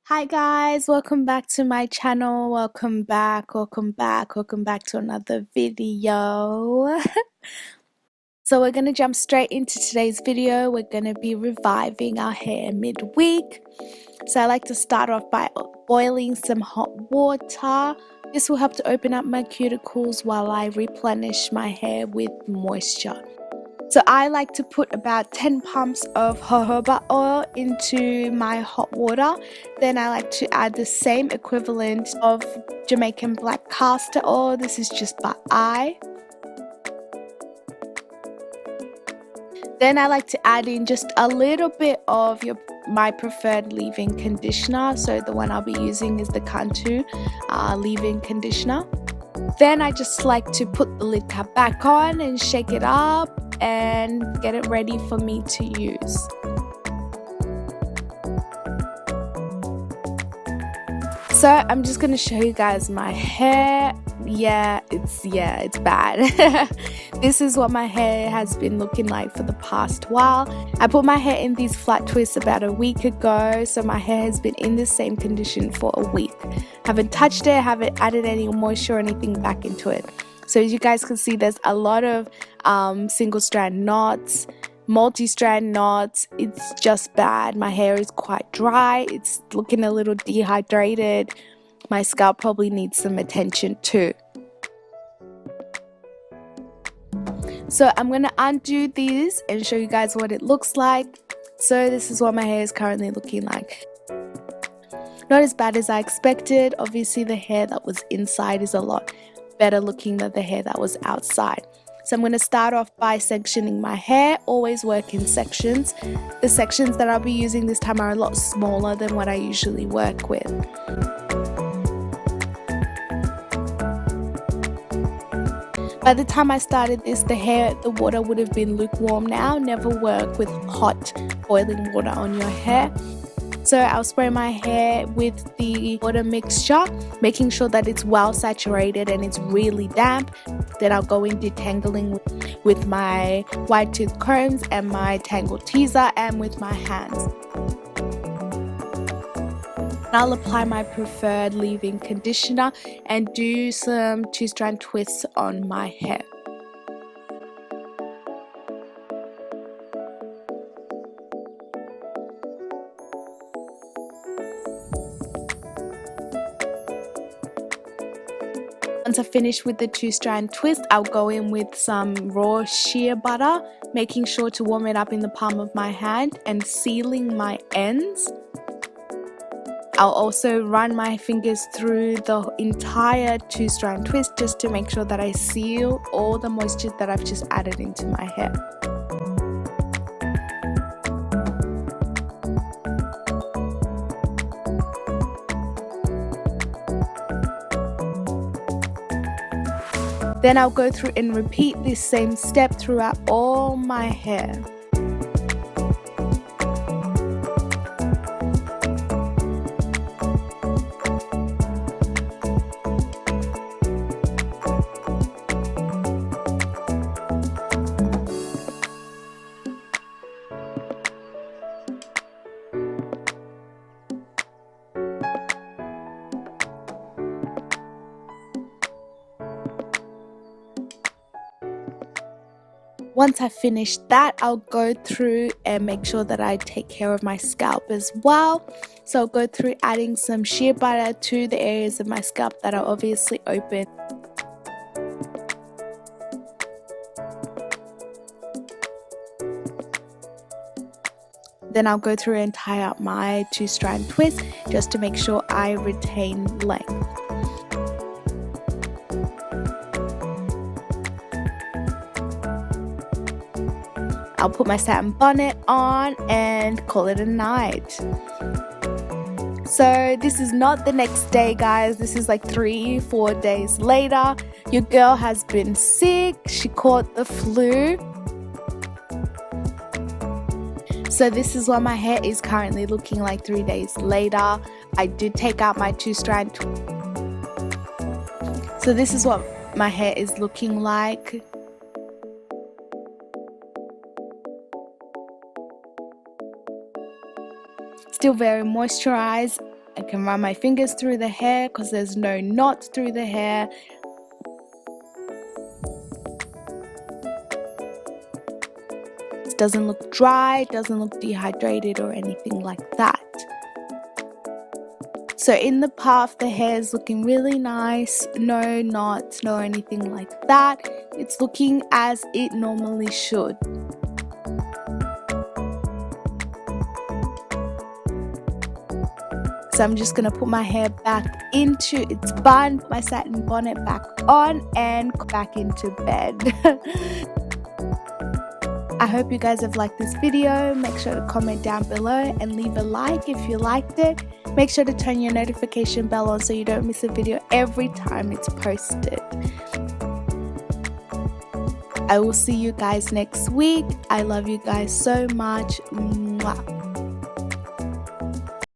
Hi guys, welcome back to my channel. Welcome back to another video. So we're going to jump straight into today's video. We're going to be reviving our hair midweek. So I like to start off by boiling some hot water. This will help to open up my cuticles while I replenish my hair with moisture. So I like to put about 10 pumps of jojoba oil into my hot water. Then I like to add the same equivalent of Jamaican black castor oil. This is just by eye. Then I like to add in just a little bit of my preferred leave-in conditioner. So the one I'll be using is the Cantu leave-in conditioner. Then I just like to put the lid cap back on and shake it up and get it ready for me to use. So I'm just going to show you guys my hair. It's bad. This is what my hair has been looking like for the past while. I put my hair in these flat twists about a week ago, so my hair has been in the same condition for a week. Haven't touched it, haven't added any moisture or anything back into it. So as you guys can see, there's a lot of single strand knots, multi-strand knots. It's just bad. My hair is quite dry. It's looking a little dehydrated. My scalp probably needs some attention too. So I'm going to undo these and show you guys what it looks like. So this is what my hair is currently looking like. Not as bad as I expected. Obviously the hair that was inside is a lot better looking than the hair that was outside. So I'm going to start off by sectioning my hair. Always work in sections. The sections that I'll be using this time are a lot smaller than what I usually work with. By the time I started this, the water would have been lukewarm now. Never work with hot boiling water on your hair. So I'll spray my hair with the water mixture, making sure that it's well saturated and it's really damp. Then I'll go in detangling with my wide tooth combs and my tangle teaser and with my hands. I'll apply my preferred leave-in conditioner and do some 2-strand twists on my hair. Once I finish with the 2-strand twist, I'll go in with some raw shea butter, making sure to warm it up in the palm of my hand and sealing my ends. I'll also run my fingers through the entire 2-strand twist just to make sure that I seal all the moisture that I've just added into my hair. Then I'll go through and repeat this same step throughout all my hair. Once I finish that, I'll go through and make sure that I take care of my scalp as well. So I'll go through adding some shea butter to the areas of my scalp that are obviously open. Then I'll go through and tie up my 2-strand twist just to make sure I retain length. I'll put my satin bonnet on and call it a night. So this is not the next day, guys. This is like 3-4 days later. Your girl has been sick. She caught the flu. So this is what my hair is currently looking like 3 days later. I did take out my 2-strand. So this is what my hair is looking like. Still very moisturized. I can run my fingers through the hair because there's no knots through the hair. It doesn't look dry, it doesn't look dehydrated or anything like that. So in the puff, the hair is looking really nice, no knots, no anything like that. It's looking as it normally should. So I'm just going to put my hair back into its bun, put my satin bonnet back on, and go back into bed. I hope you guys have liked this video. Make sure to comment down below and leave a like if you liked it. Make sure to turn your notification bell on so you don't miss a video every time it's posted. I will see you guys next week. I love you guys so much. Mwah.